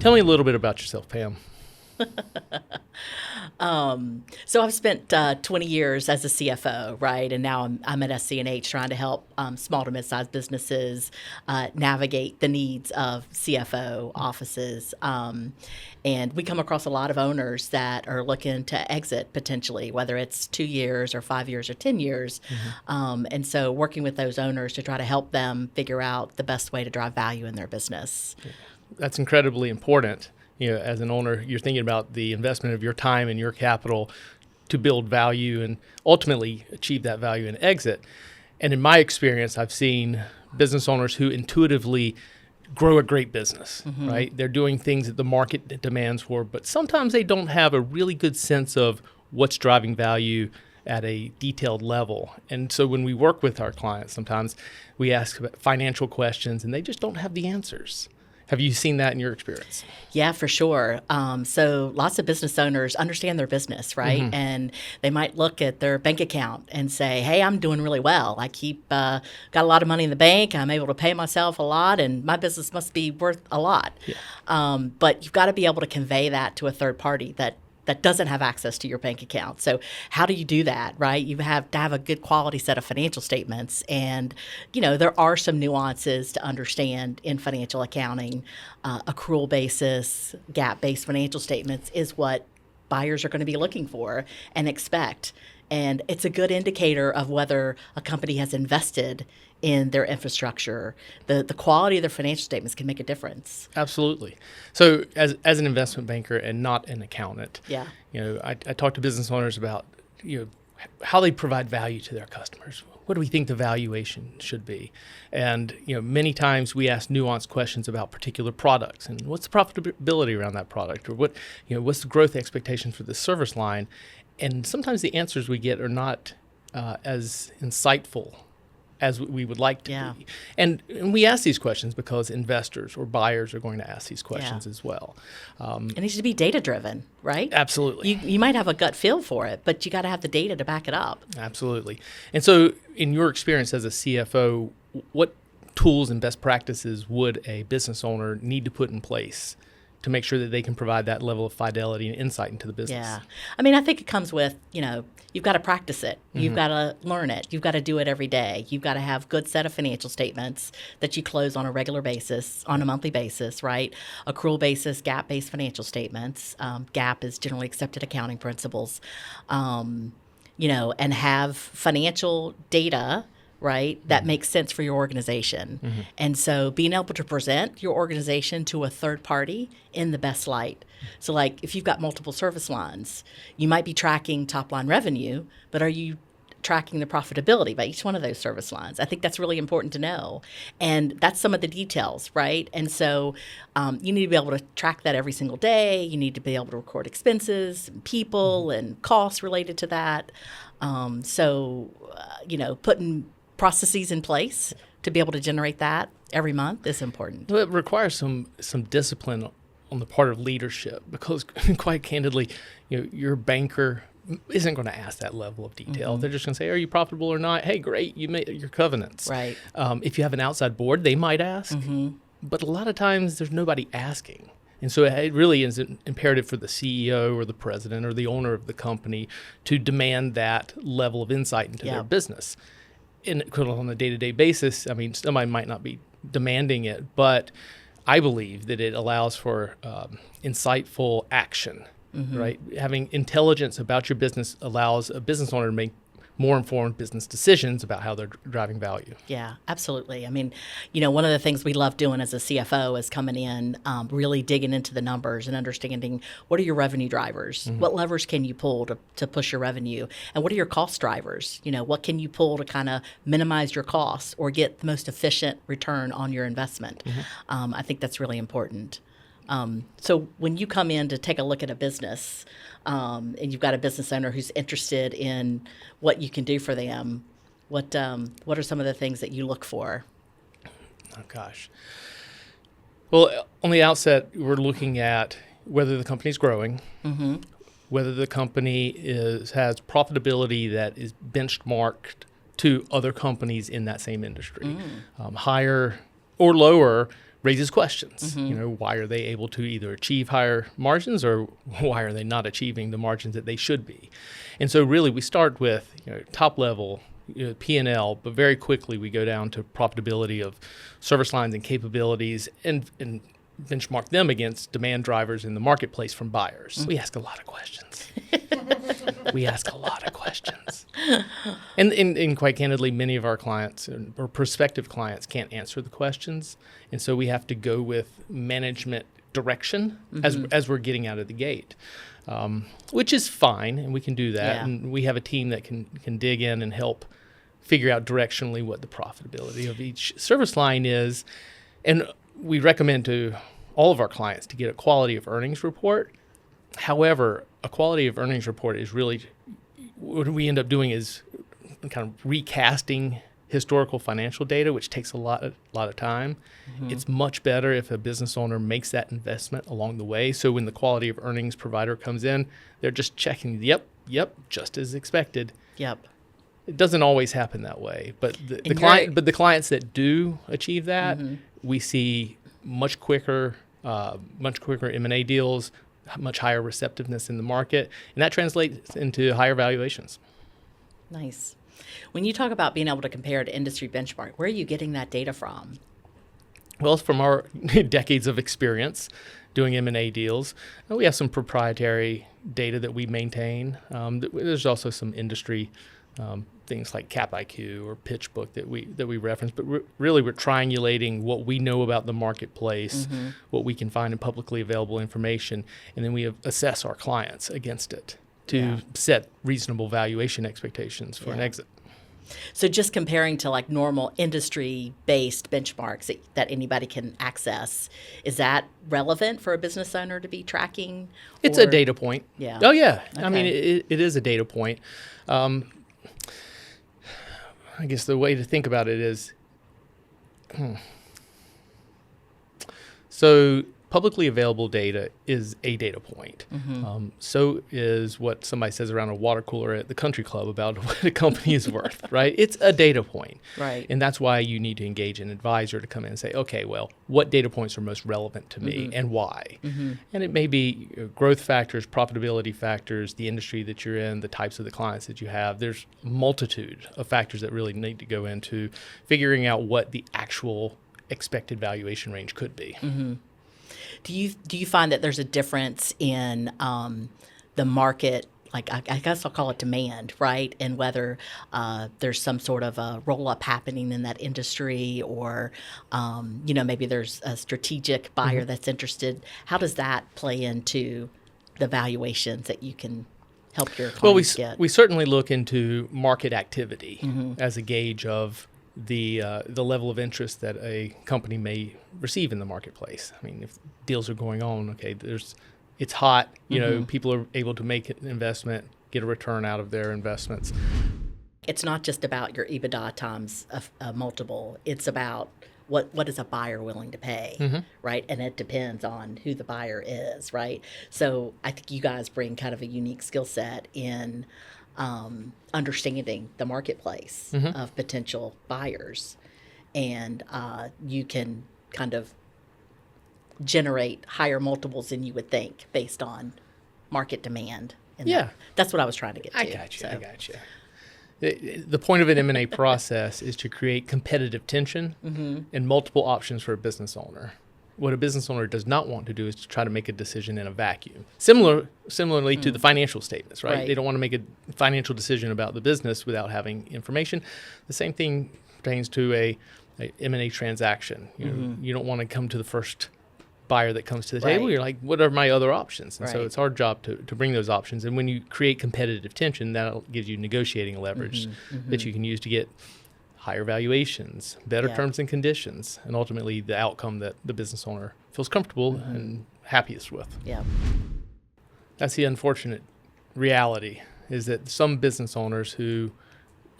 Tell me a little bit about yourself, Pam. So I've spent 20 years as a CFO, right? And now I'm at SC&H trying to help small to mid-sized businesses navigate the needs of CFO offices. And we come across a lot of owners that are looking to exit potentially, whether it's 2 years or 5 years or 10 years. And so working with those owners to try to help them figure out the best way to drive value in their business. That's incredibly important. As an owner, you're thinking about the investment of your time and your capital to build value and ultimately achieve that value and exit. And in my experience, I've seen business owners who intuitively grow a great business, right? They're doing things that the market demands for, but sometimes they don't have a really good sense of what's driving value at a detailed level. And so when we work with our clients, sometimes we ask financial questions and they just don't have the answers. Have you seen that in your experience? Yeah, for sure. So lots of business owners understand their business, right? And they might look at their bank account and say, hey, I'm doing really well. I got a lot of money in the bank. I'm able to pay myself a lot, and my business must be worth a lot. Yeah. But you've got to be able to convey that to a third party that doesn't have access to your bank account. So how do you do that, right? You have to have a good quality set of financial statements. And, there are some nuances to understand in financial accounting. Accrual basis, GAAP-based financial statements is what buyers are going to be looking for and expect. And it's a good indicator of whether a company has invested in their infrastructure. The quality of their financial statements can make a difference. Absolutely. So as an investment banker and not an accountant, yeah, I talk to business owners about how they provide value to their customers. What do we think the valuation should be? And many times we ask nuanced questions about particular products and what's the profitability around that product, or what's the growth expectation for this service line. And sometimes the answers we get are not as insightful as we would like to be. And we ask these questions because investors or buyers are going to ask these questions as well. It needs to be data-driven, right? Absolutely. You might have a gut feel for it, but you got to have the data to back it up. Absolutely. And so in your experience as a CFO, what tools and best practices would a business owner need to put in place to make sure that they can provide that level of fidelity and insight into the business? Yeah. I think it comes with, you've got to practice it. You've got to learn it. You've got to do it every day. You've got to have good set of financial statements that you close on a regular basis, on a monthly basis, right? Accrual basis, GAAP-based financial statements. GAAP is generally accepted accounting principles. And have financial data, right, that makes sense for your organization. And so being able to present your organization to a third party in the best light. So like if you've got multiple service lines, you might be tracking top line revenue, but are you tracking the profitability by each one of those service lines? I think that's really important to know. And that's some of the details, right? And so you need to be able to track that every single day. You need to be able to record expenses, and people, and costs related to that. Putting processes in place to be able to generate that every month is important. Well, it requires some discipline on the part of leadership because, quite candidly, your banker isn't going to ask that level of detail. They're just going to say, "Are you profitable or not?" Hey, great, you made your covenants. Right. If you have an outside board, they might ask, but a lot of times there's nobody asking. And so it really is imperative for the CEO or the president or the owner of the company to demand that level of insight into their business. And on a day-to-day basis, somebody might not be demanding it, but I believe that it allows for insightful action, right? Having intelligence about your business allows a business owner to make more informed business decisions about how they're driving value. Yeah, absolutely. One of the things we love doing as a CFO is coming in, really digging into the numbers and understanding what are your revenue drivers? What levers can you pull to push your revenue? And what are your cost drivers? What can you pull to kind of minimize your costs or get the most efficient return on your investment? I think that's really important. So when you come in to take a look at a business and you've got a business owner who's interested in what you can do for them, what are some of the things that you look for? Oh, gosh. Well, on the outset, we're looking at whether the company's growing, whether the company has profitability that is benchmarked to other companies in that same industry, higher or lower raises questions. Why are they able to either achieve higher margins, or why are they not achieving the margins that they should be? And so really we start with top level P&L, but very quickly we go down to profitability of service lines and capabilities, and benchmark them against demand drivers in the marketplace from buyers. We ask a lot of questions. And quite candidly, many of our clients or prospective clients can't answer the questions. And so we have to go with management direction as we're getting out of the gate, which is fine. And we can do that. Yeah. And we have a team that can dig in and help figure out directionally what the profitability of each service line is. And we recommend to all of our clients to get a quality of earnings report. However, a quality of earnings report is really, what we end up doing is kind of recasting historical financial data, which takes a lot of time. It's much better if a business owner makes that investment along the way. So when the quality of earnings provider comes in, they're just checking, yep, just as expected. Yep. It doesn't always happen that way, but the clients that do achieve that, we see much quicker M&A deals, much higher receptiveness in the market, and that translates into higher valuations. Nice. When you talk about being able to compare to industry benchmark, where are you getting that data from? Well, it's from our decades of experience doing M&A deals. And we have some proprietary data that we maintain. There's also some industry things like Cap IQ or PitchBook that we reference, but really we're triangulating what we know about the marketplace, what we can find in publicly available information, and then we assess our clients against it to set reasonable valuation expectations for an exit. So just comparing to like normal industry-based benchmarks that anybody can access, is that relevant for a business owner to be tracking? It's a data point. Yeah. Oh, yeah. Okay. I mean, it is a data point. I guess the way to think about it is, so publicly available data is a data point. So is what somebody says around a water cooler at the country club about what a company is worth, right? It's a data point. Right. And that's why you need to engage an advisor to come in and say, okay, well, what data points are most relevant to me and why? And it may be growth factors, profitability factors, the industry that you're in, the types of the clients that you have. There's a multitude of factors that really need to go into figuring out what the actual expected valuation range could be. Do you find that there's a difference in the market, like I guess I'll call it demand, right? And whether there's some sort of a roll-up happening in that industry, or maybe there's a strategic buyer that's interested. How does that play into the valuations that you can help your clients get? We certainly look into market activity as a gauge of the level of interest that a company may receive in the marketplace. I mean, if deals are going on, okay, it's hot, people are able to make an investment, get a return out of their investments. It's not just about your EBITDA times a multiple. It's about what is a buyer willing to pay, right? And it depends on who the buyer is, right? So I think you guys bring kind of a unique skill set in understanding the marketplace of potential buyers, and you can kind of generate higher multiples than you would think based on market demand. And that's what I was trying to get to. I got you. The point of an M&A process is to create competitive tension and multiple options for a business owner. What a business owner does not want to do is to try to make a decision in a vacuum. Similarly to the financial statements, right? They don't want to make a financial decision about the business without having information. The same thing pertains to a M&A transaction. You don't want to come to the first buyer that comes to the table. You're like, what are my other options? And so it's our job to bring those options. And when you create competitive tension, that gives you negotiating leverage that you can use to get higher valuations, better terms and conditions, and ultimately the outcome that the business owner feels comfortable and happiest with. Yeah. That's the unfortunate reality, is that some business owners who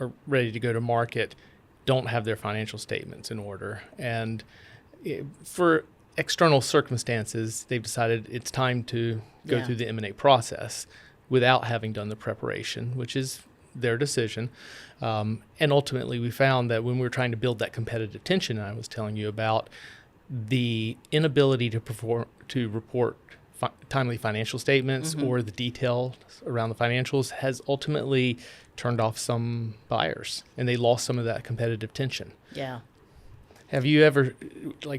are ready to go to market don't have their financial statements in order. And for external circumstances, they've decided it's time to go through the M&A process without having done the preparation, which is their decision. And ultimately, we found that when we were trying to build that competitive tension I was telling you about, the inability to report timely financial statements or the details around the financials has ultimately turned off some buyers, and they lost some of that competitive tension. Yeah. Have you ever,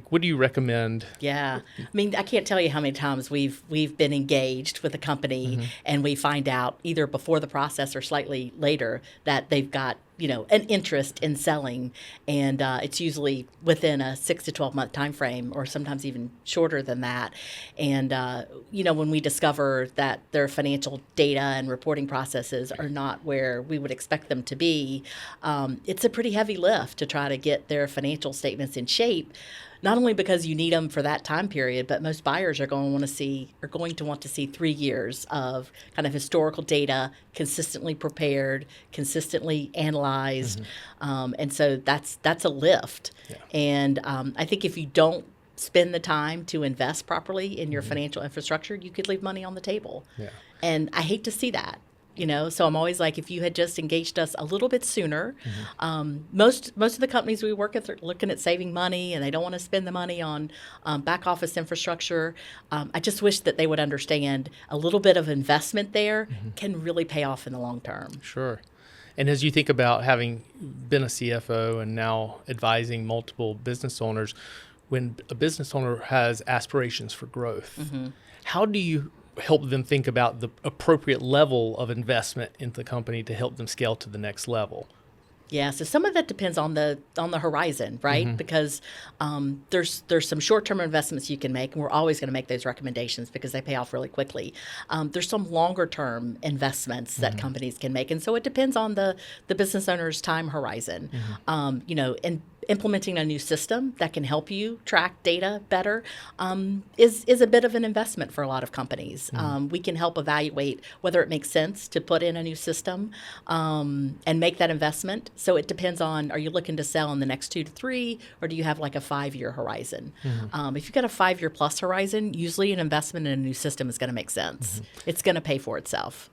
what do you recommend? Yeah. I mean, I can't tell you how many times we've been engaged with a company and we find out either before the process or slightly later that they've got, an interest in selling. And it's usually within a 6 to 12 month time frame, or sometimes even shorter than that. And, when we discover that their financial data and reporting processes are not where we would expect them to be, it's a pretty heavy lift to try to get their financial statements in shape. Not only because you need them for that time period, but most buyers are going to want to see 3 years of kind of historical data, consistently prepared, consistently analyzed, and so that's a lift. Yeah. And I think if you don't spend the time to invest properly in your financial infrastructure, you could leave money on the table. Yeah. And I hate to see that. So I'm always like, if you had just engaged us a little bit sooner, most of the companies we work with are looking at saving money, and they don't want to spend the money on back office infrastructure. I just wish that they would understand a little bit of investment there can really pay off in the long term. Sure. And as you think about having been a CFO and now advising multiple business owners, when a business owner has aspirations for growth, how do you help them think about the appropriate level of investment in the company to help them scale to the next level? Yeah, so some of that depends on the horizon, right? Because there's some short-term investments you can make, and we're always going to make those recommendations because they pay off really quickly. There's some longer-term investments that companies can make, and so it depends on the business owner's time horizon. And implementing a new system that can help you track data better is a bit of an investment for a lot of companies. We can help evaluate whether it makes sense to put in a new system and make that investment. So it depends on, are you looking to sell in the next 2 to 3, or do you have like a 5-year horizon? If you've got a 5-year plus horizon, usually an investment in a new system is going to make sense. It's going to pay for itself.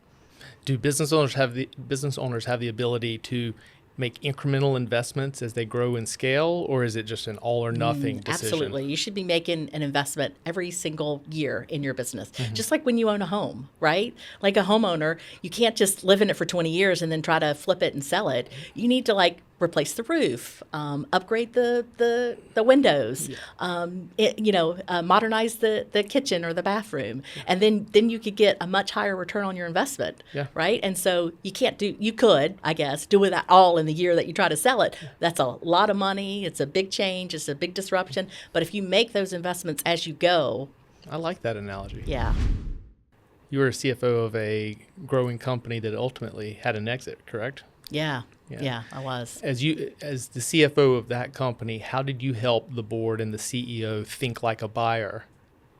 Do business owners have the ability to make incremental investments as they grow and scale, or is it just an all or nothing decision? Absolutely. You should be making an investment every single year in your business, just like when you own a home, right? Like a homeowner, you can't just live in it for 20 years and then try to flip it and sell it. You need to replace the roof, upgrade the windows, modernize the kitchen or the bathroom, and then you could get a much higher return on your investment, right? And so you could, I guess, do it all in the year that you try to sell it. That's a lot of money. It's a big change. It's a big disruption. But if you make those investments as you go. I like that analogy. Yeah. You were a CFO of a growing company that ultimately had an exit, correct? Yeah, I was. As the CFO of that company, how did you help the board and the CEO think like a buyer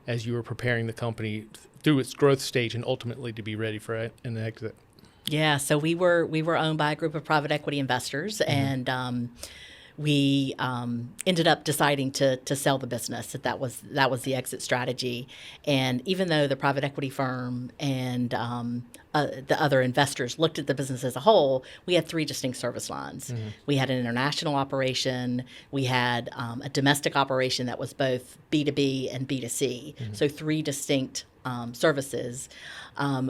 as you were preparing the company through its growth stage and ultimately to be ready for an exit? Yeah, so we were owned by a group of private equity investors, and we ended up deciding to sell the business. That was the exit strategy. And even though the private equity firm and the other investors looked at the business as a whole, we had 3 distinct service lines. We had an international operation. We had a domestic operation that was both B2B and B2C. So 3 distinct services.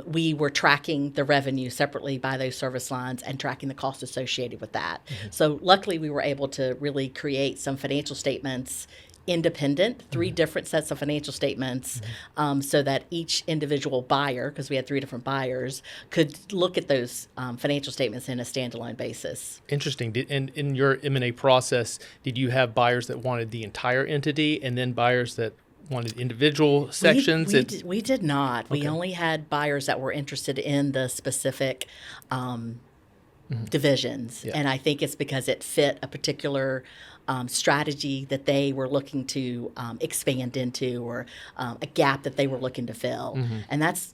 We were tracking the revenue separately by those service lines and tracking the costs associated with that. So luckily, we were able to really create some financial statements independent, 3 different sets of financial statements, so that each individual buyer, because we had 3 different buyers, could look at those financial statements in a standalone basis. Interesting. In your M&A process, did you have buyers that wanted the entire entity and then buyers that wanted individual sections? We did not. Okay. We only had buyers that were interested in the specific divisions. Yeah. And I think it's because it fit a particular strategy that they were looking to expand into, or a gap that they were looking to fill. And that's,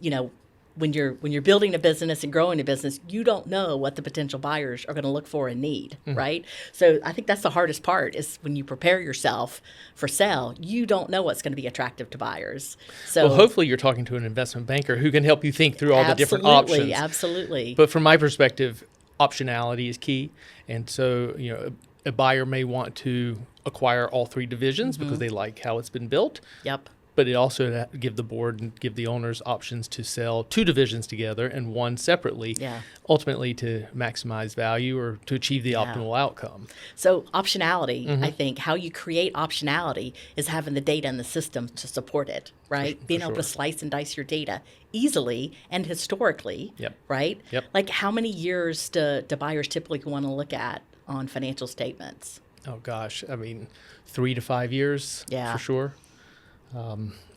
when you're building a business and growing a business, you don't know what the potential buyers are going to look for and need, right? So I think that's the hardest part, is when you prepare yourself for sale, you don't know what's going to be attractive to buyers. So hopefully you're talking to an investment banker who can help you think through all the different options. Absolutely. But from my perspective, optionality is key. And so, a buyer may want to acquire all three divisions because they like how it's been built. Yep. But it also give the board and give the owners options to sell two divisions together and one separately, ultimately to maximize value or to achieve the optimal outcome. So optionality, I think how you create optionality is having the data in the system to support it, right? Being able to slice and dice your data easily and historically, right? Like how many years do buyers typically want to look at on financial statements? Oh, gosh. I mean, 3 to 5 years for sure.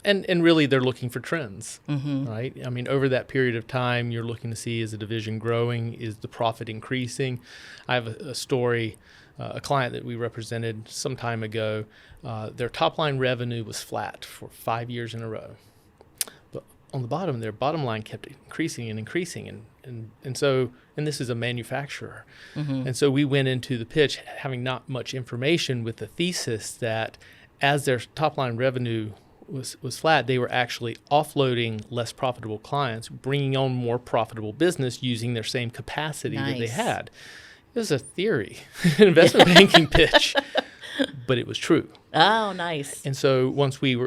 And really, they're looking for trends, right? I mean, over that period of time, you're looking to see, is the division growing? Is the profit increasing? I have a story, a client that we represented some time ago. Their top-line revenue was flat for 5 years in a row. But on the bottom, their bottom line kept increasing and increasing. And so this is a manufacturer. And so we went into the pitch having not much information with the thesis that as their top-line revenue was flat, they were actually offloading less profitable clients, bringing on more profitable business using their same capacity that they had. It was a theory, an investment banking pitch, but it was true. Oh, nice. And so once we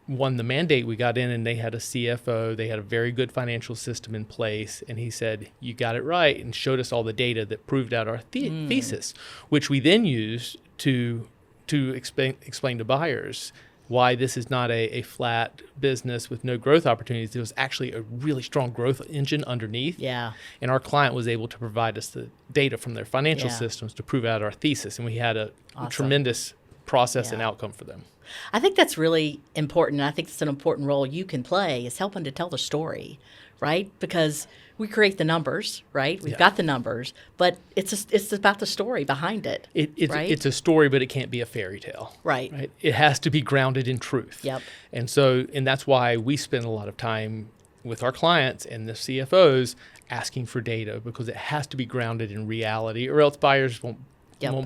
won the mandate, we got in and they had a CFO, they had a very good financial system in place, and he said, you got it right, and showed us all the data that proved out our thesis, which we then used to explain to buyers why this is not a flat business with no growth opportunities. There was actually a really strong growth engine underneath. Yeah. And our client was able to provide us the data from their financial systems to prove out our thesis. And we had a tremendous process and outcome for them. I think that's really important. And I think it's an important role you can play is helping to tell the story, right? Because we create the numbers, right? We've got the numbers, but it's about the story behind it. Right? It's a story, but it can't be a fairy tale. Right. It has to be grounded in truth. Yep. And that's why we spend a lot of time with our clients and the CFOs asking for data, because it has to be grounded in reality, or else buyers won't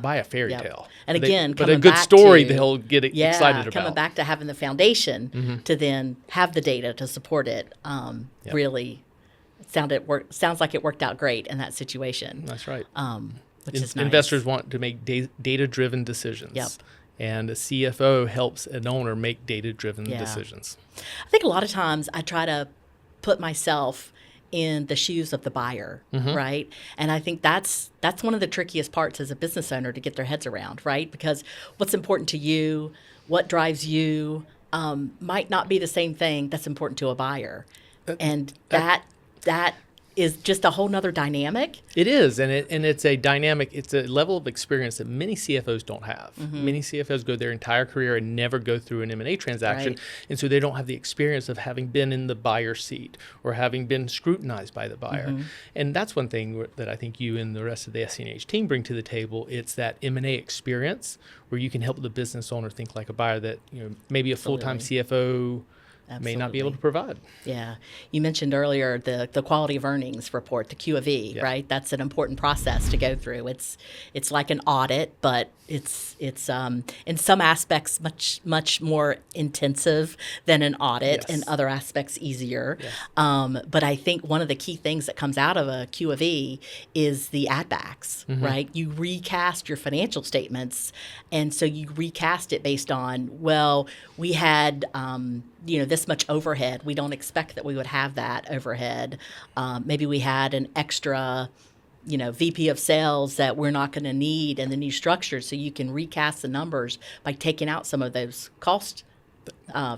buy a fairy tale. And again, but a good story they'll get excited about. Coming back to having the foundation to then have the data to support it really sounds like it worked out great in that situation. That's right. Which is nice. Investors want to make data-driven decisions. Yep. And a CFO helps an owner make data-driven decisions. I think a lot of times I try to put myself in the shoes of the buyer, right? And I think that's one of the trickiest parts as a business owner to get their heads around, right? Because what's important to you, what drives you, might not be the same thing that's important to a buyer. And that is just a whole nother dynamic. It is, and it's a dynamic. It's a level of experience that many CFOs don't have. Many CFOs go their entire career and never go through an M&A transaction, and so they don't have the experience of having been in the buyer seat or having been scrutinized by the buyer. And that's one thing that I think you and the rest of the SC&H team bring to the table. It's that M&A experience where you can help the business owner think like a buyer that maybe a full-time CFO may not be able to provide. Yeah. You mentioned earlier the quality of earnings report, the Q of E, right? That's an important process to go through. It's like an audit, but it's in some aspects much more intensive than an audit, in other aspects easier. But I think one of the key things that comes out of a Q of E is the add backs, right? You recast your financial statements, and so you recast it based on, well, we had this much overhead. We don't expect that we would have that overhead. Maybe we had an extra VP of sales that we're not going to need in the new structure. So you can recast the numbers by taking out some of those cost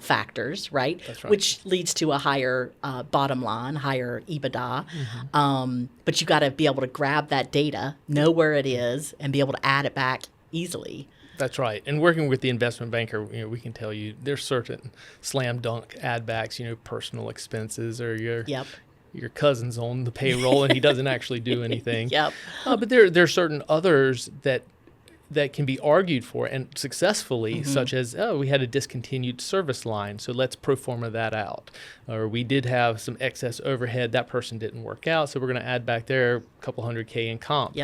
factors, right? That's right. Which leads to a higher bottom line, higher EBITDA. But you got to be able to grab that data, know where it is, and be able to add it back easily. That's right. And working with the investment banker, we can tell you there's certain slam dunk add backs, personal expenses, or your cousin's on the payroll and he doesn't actually do anything. But there are certain others that can be argued for and successfully, such as, we had a discontinued service line, so let's pro forma that out. Or we did have some excess overhead, that person didn't work out, so we're going to add back there a couple $100K in comp.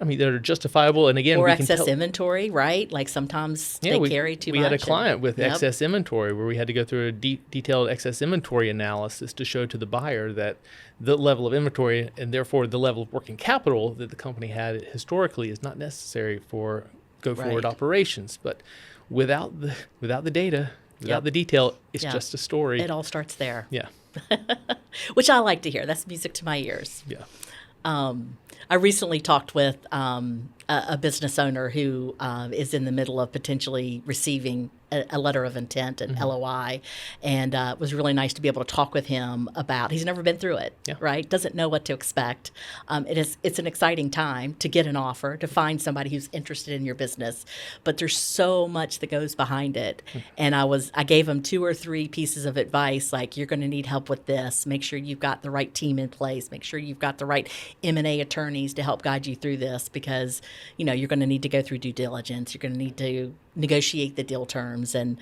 I mean, they're justifiable, and again, or we excess can inventory, right? Like sometimes they carry too much. We had a client with excess inventory where we had to go through a detailed excess inventory analysis to show to the buyer that the level of inventory and therefore the level of working capital that the company had historically is not necessary for go forward Right. operations. But without the data, without Yep. the detail, it's Yeah. just a story. It all starts there, Yeah. which I like to hear. That's music to my ears. Yeah. I recently talked with a business owner who is in the middle of potentially receiving a letter of intent, an LOI, and it was really nice to be able to talk with him about. He's never been through it, Yeah. right? Doesn't know what to expect. It's an exciting time to get an offer, to find somebody who's interested in your business, but there's so much that goes behind it. And I gave him 2 or 3 pieces of advice, like you're going to need help with this. Make sure you've got the right team in place. Make sure you've got the right M&A attorneys to help guide you through this, because you're going to need to go through due diligence. You're going to need to negotiate the deal terms, and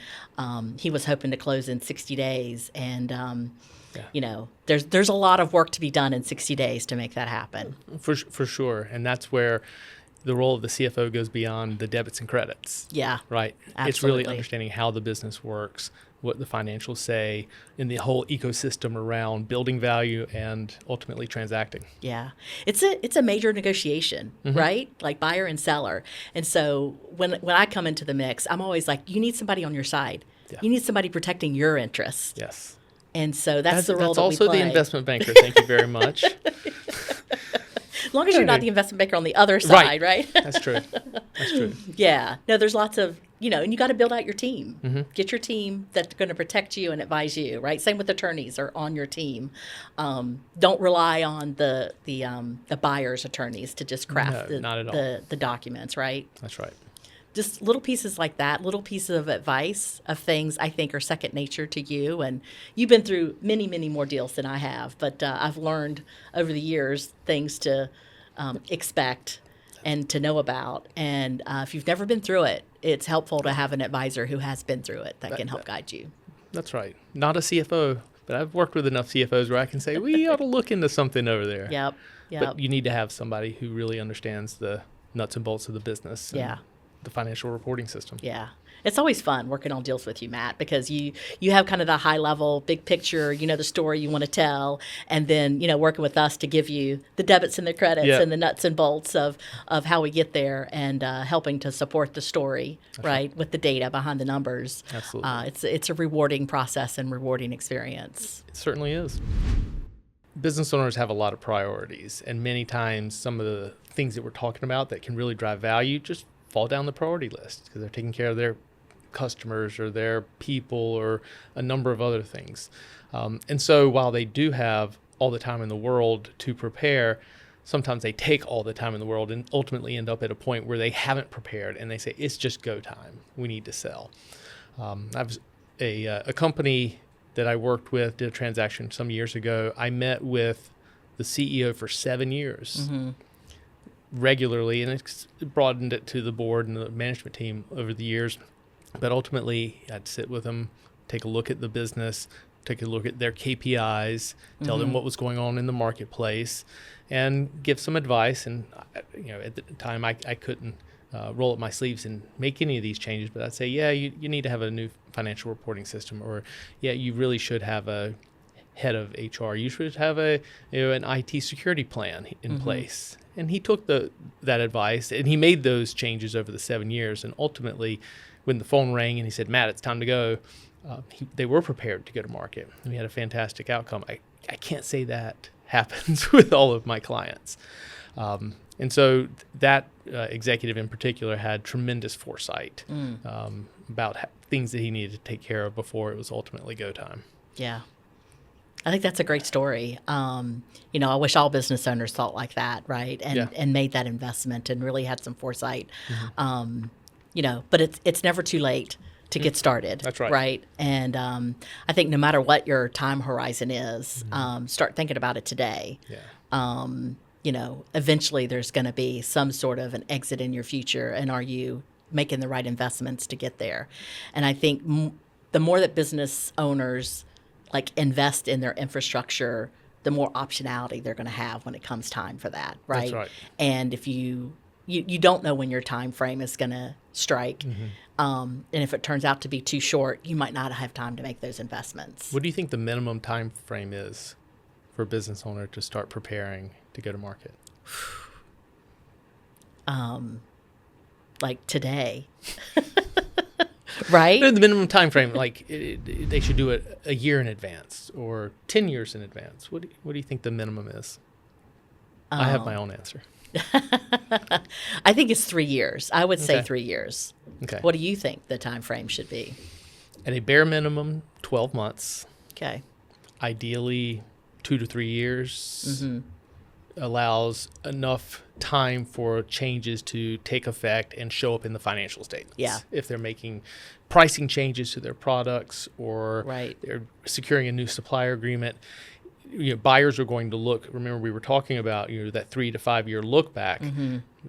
he was hoping to close in 60 days. And there's a lot of work to be done in 60 days to make that happen. For sure. And that's where the role of the CFO goes beyond the debits and credits. Yeah, Right. absolutely. It's really understanding how the business works, what the financials say, in the whole ecosystem around building value and ultimately transacting. Yeah, it's a major negotiation, right? Like buyer and seller. And so when I come into the mix, I'm always like, you need somebody on your side. Yeah. You need somebody protecting your interests. Yes. And so that's the role that's that also we play. the investment banker. Thank you very much. As long as you're not the investment banker on the other side, right? That's true. That's true. Yeah. No, there's lots of, and you got to build out your team. Get your team that's going to protect you and advise you, right? Same with attorneys are on your team. Don't rely on the buyer's attorneys to just craft not at all. the documents, right? That's right. Just little pieces like that, little pieces of advice of things I think are second nature to you. And you've been through many, many more deals than I have, but I've learned over the years things to expect and to know about. And if you've never been through it, it's helpful to have an advisor who has been through it that can help guide you. That's right. Not a CFO, but I've worked with enough CFOs where I can say, we ought to look into something over there. Yep. But you need to have somebody who really understands the nuts and bolts of the business. And the financial reporting system. Yeah. It's always fun working on deals with you, Matt, because you have kind of the high level, big picture, the story you want to tell, and then, working with us to give you the debits and the credits and the nuts and bolts of how we get there, and helping to support the story, right, with the data behind the numbers. Absolutely. It's a rewarding process and rewarding experience. It certainly is. Business owners have a lot of priorities, and many times some of the things that we're talking about that can really drive value just fall down the priority list because they're taking care of their customers or their people or a number of other things. And so while they do have all the time in the world to prepare, sometimes they take all the time in the world and ultimately end up at a point where they haven't prepared and they say, it's just go time. We need to sell. I was a company that I worked with, did a transaction some years ago. I met with the CEO for 7 years. Regularly, and it's broadened it to the board and the management team over the years. But ultimately, I'd sit with them, take a look at the business, take a look at their KPIs, tell them what was going on in the marketplace, and give some advice. And at the time, I couldn't roll up my sleeves and make any of these changes, but I'd say, you need to have a new financial reporting system, or you really should have a head of HR. You should have an IT security plan in place. And he took that advice and he made those changes over the 7 years. And ultimately, when the phone rang and he said, Matt, it's time to go, they were prepared to go to market. And we had a fantastic outcome. I can't say that happens with all of my clients. And so that executive in particular had tremendous foresight about things that he needed to take care of before it was ultimately go time. Yeah. I think that's a great story. I wish all business owners thought like that, right? And made that investment and really had some foresight. But it's never too late to get started. That's right. Right. And I think no matter what your time horizon is, start thinking about it today. Yeah. Eventually there's going to be some sort of an exit in your future. And are you making the right investments to get there? And I think the more that business owners invest in their infrastructure, the more optionality they're going to have when it comes time for that, right? That's right. And if you don't know when your time frame is going to strike, and if it turns out to be too short, you might not have time to make those investments. What do you think the minimum time frame is for a business owner to start preparing to go to market? like today. Right? The minimum time frame, like they should do it a year in advance or 10 years in advance. What do you think the minimum is? I have my own answer. I think it's 3 years. I would say Okay. 3 years. Okay. What do you think the time frame should be? At a bare minimum, 12 months. Okay. Ideally, 2 to 3 years allows enough time for changes to take effect and show up in the financial statements. Yeah. If they're making pricing changes to their products or Right. they're securing a new supplier agreement, buyers are going to look. Remember, we were talking about that 3 to 5 year look back.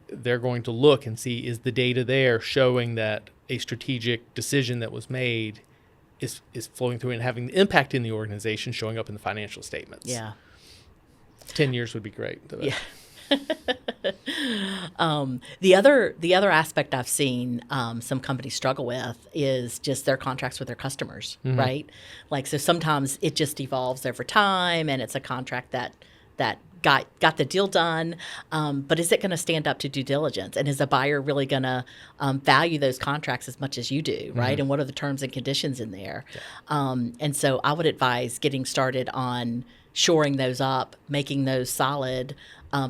They're going to look and see, is the data there showing that a strategic decision that was made is flowing through and having the impact in the organization, showing up in the financial statements. Yeah. 10 years would be great. Yeah. The other aspect I've seen some companies struggle with is just their contracts with their customers, right? Like, so sometimes it just evolves over time, and it's a contract that got the deal done, but is it going to stand up to due diligence? And is the buyer really going to value those contracts as much as you do, right? And what are the terms and conditions in there? Yeah. And so I would advise getting started on shoring those up, making those solid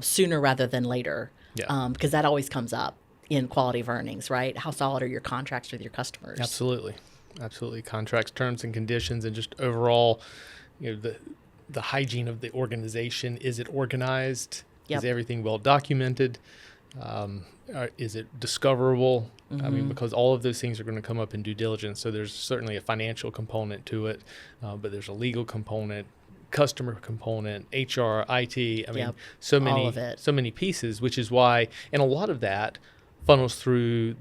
sooner rather than later, because that always comes up in quality of earnings, right? How solid are your contracts with your customers? Absolutely. Contracts, terms and conditions, and just overall, the hygiene of the organization. Is it organized? Yep. Is everything well documented? Is it discoverable? I mean, because all of those things are going to come up in due diligence. So there's certainly a financial component to it, but there's a legal component, customer component, HR, IT. I mean, so many pieces, which is why, and a lot of that funnels through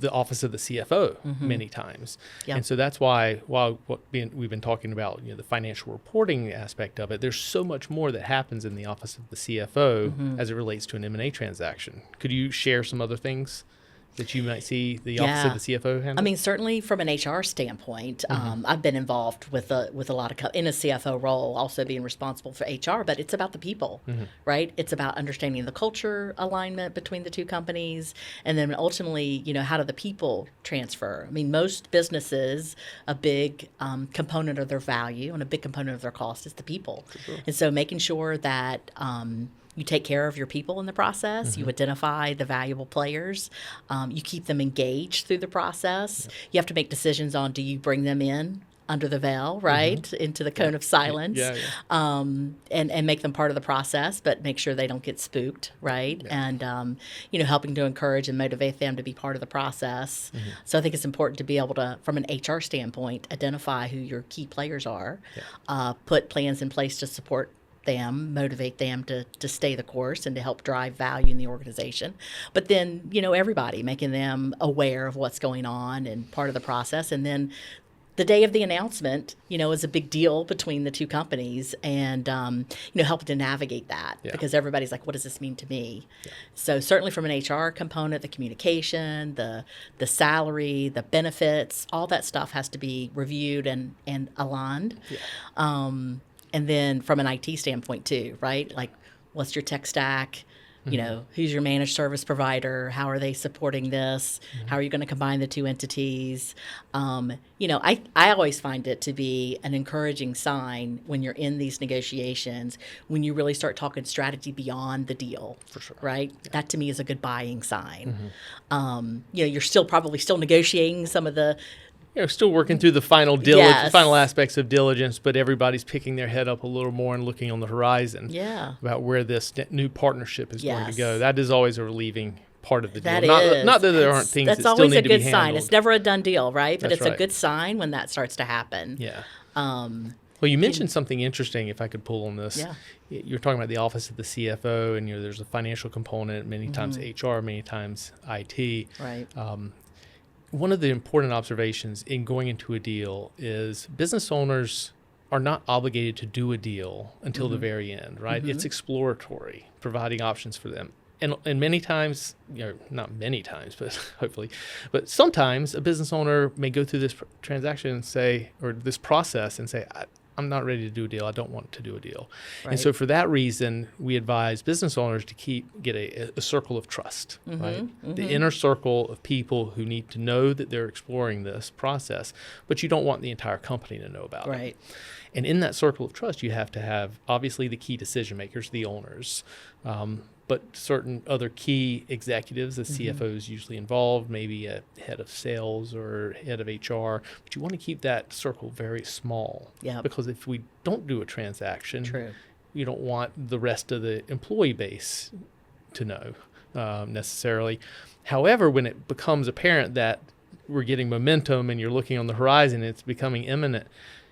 the office of the CFO many times. Yep. And so that's why, while we've been talking about the financial reporting aspect of it, there's so much more that happens in the office of the CFO as it relates to an M&A transaction. Could you share some other things that you might see the office of the CFO handle? I mean, certainly from an HR standpoint, I've been involved with a lot of in a CFO role, also being responsible for HR, but it's about the people, right? It's about understanding the culture alignment between the two companies, and then ultimately, how do the people transfer? I mean, most businesses, a big component of their value and a big component of their cost is the people, and so making sure that you take care of your people in the process. You identify the valuable players. You keep them engaged through the process. Yep. You have to make decisions on, do you bring them in under the veil, right, into the cone of silence, and make them part of the process, but make sure they don't get spooked, right? And, helping to encourage and motivate them to be part of the process. So I think it's important to be able to, from an HR standpoint, identify who your key players are, put plans in place to support them, motivate them to stay the course and to help drive value in the organization. But then, everybody, making them aware of what's going on and part of the process. And then the day of the announcement, is a big deal between the two companies, and, helping to navigate that because everybody's like, what does this mean to me? Yeah. So certainly from an HR component, the communication, the salary, the benefits, all that stuff has to be reviewed and aligned. Yeah. And then from an IT standpoint too, right? Like, what's your tech stack? Who's your managed service provider? How are they supporting this? How are you going to combine the two entities? I always find it to be an encouraging sign when you're in these negotiations, when you really start talking strategy beyond the deal. For sure. Right? Yeah. That to me is a good buying sign. You're probably still negotiating some of the still working through the final final aspects of diligence, but everybody's picking their head up a little more and looking on the horizon about where this new partnership is going to go. That is always a relieving part of the deal. Not that there aren't things that still need to be handled. That's always a good sign. It's never a done deal, right? But it's a good sign when that starts to happen. Yeah. Well, you mentioned something interesting, if I could pull on this. Yeah. You're talking about the office of the CFO, and there's a financial component, many times HR, many times IT. Right. One of the important observations in going into a deal is business owners are not obligated to do a deal until the very end, right? It's exploratory, providing options for them. And many times, not many times, but hopefully, but sometimes a business owner may go through this transaction and say, or this process and say, I'm not ready to do a deal. I don't want to do a deal. Right. And so for that reason, we advise business owners to get a circle of trust, right? The inner circle of people who need to know that they're exploring this process, but you don't want the entire company to know about it. Right. And in that circle of trust, you have to have obviously the key decision makers, the owners, but certain other key executives, the CFOs usually involved, maybe a head of sales or head of HR. But you want to keep that circle very small. Yep. Because if we don't do a transaction, True. you don't want the rest of the employee base to know necessarily. However, when it becomes apparent that we're getting momentum and you're looking on the horizon, it's becoming imminent,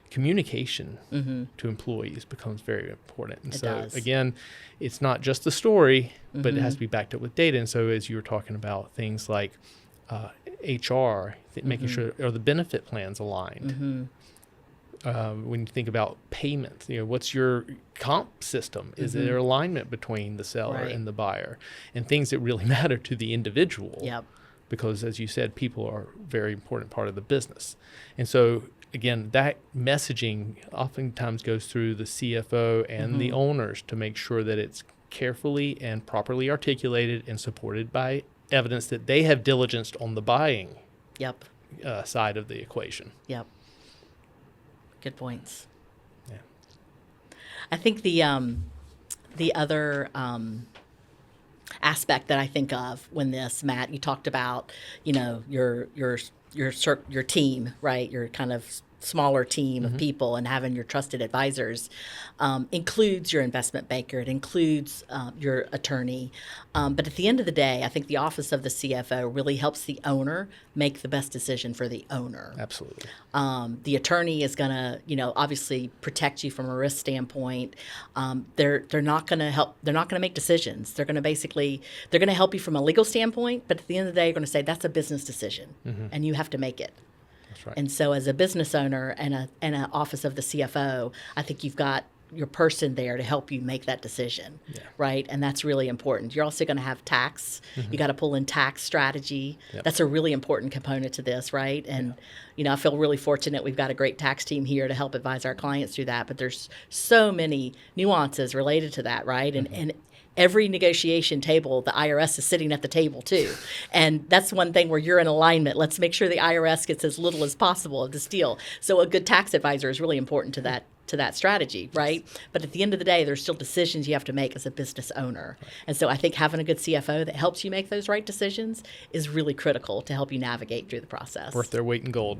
communication to employees becomes very important. And It so does. again, it's not just the story, but it has to be backed up with data. And so as you were talking about things like HR, making sure are the benefit plans aligned. When you think about payments, what's your comp system? Is there alignment between the seller Right. and the buyer? And things that really matter to the individual. Yep. Because as you said, people are a very important part of the business. And so again, that messaging oftentimes goes through the CFO and the owners to make sure that it's carefully and properly articulated and supported by evidence that they have diligenced on the buying Yep. side of the equation. Yep. Good points. Yeah. I think the other aspect that I think of when this, Matt, you talked about, your team, right? Your kind of smaller team of people and having your trusted advisors includes your investment banker. It includes your attorney. But at the end of the day, I think the office of the CFO really helps the owner make the best decision for the owner. Absolutely. The attorney is going to, obviously protect you from a risk standpoint. They're not going to help. They're not going to make decisions. They're going to help you from a legal standpoint. But at the end of the day, you're going to say that's a business decision, and you have to make it. That's right. And so, as a business owner and an office of the CFO, I think you've got your person there to help you make that decision, right? And that's really important. You're also going to have tax. You got to pull in tax strategy. Yep. That's a really important component to this, right? And I feel really fortunate we've got a great tax team here to help advise our clients through that. But there's so many nuances related to that, right? And every negotiation table, the IRS is sitting at the table too. And that's one thing where you're in alignment. Let's make sure the IRS gets as little as possible of this deal. So a good tax advisor is really important to that strategy, right? But at the end of the day, there's still decisions you have to make as a business owner. Right. And so I think having a good CFO that helps you make those right decisions is really critical to help you navigate through the process. Worth their weight in gold.